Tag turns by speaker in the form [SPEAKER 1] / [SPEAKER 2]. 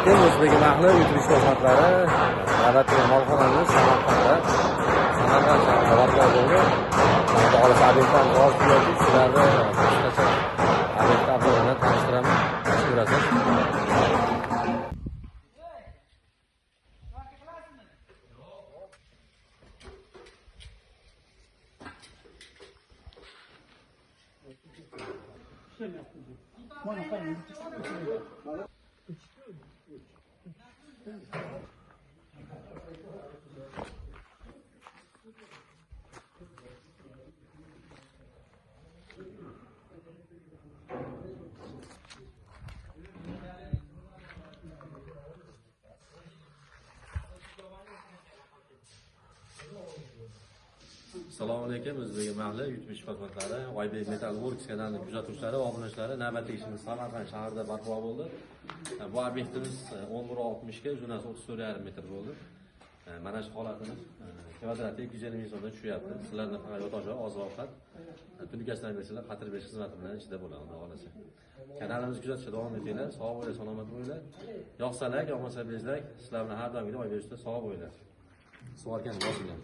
[SPEAKER 1] Assalomu alaykum o'zbek mahli yutilish xizmatlari navbatdagi molxonamiz Samarqandda Samarqand shahrida barpo bo'ldi. Xudo xohlasa obyektlar g'oz yoki sizlarni qisqacha obyektlar bilan tanishtiraman. Ko'rasiz. Assalomu alaykum o'zbek mahli yutilish xizmatlari YB Metal Works kanalining kuzatuvchilari va obunachilari. Navbatdagi ishimiz Samarqand shahrida barpo bo'ldi. Bu obyektimiz 11.60 ga uzunasi 34,5 metr bo'ldi. Mana shu holatimiz kvadrati 250 ming so'mdan tushyapti. Sizlarning faqat yotoq joy, oziq-ovqat, tungachilar bersalar qatirib berish xizmati bilan ichida bo'ladi, xudo xolasa. Kanalimizni kuzatishda davom etinglar. Sog' bo'ling, salomat bo'linglar. Yoqsa like, yoqmasa bezlak. Sizlar bilan har doimgidek oy berishda sog' bo'linglar. Suvarkan boshinglar.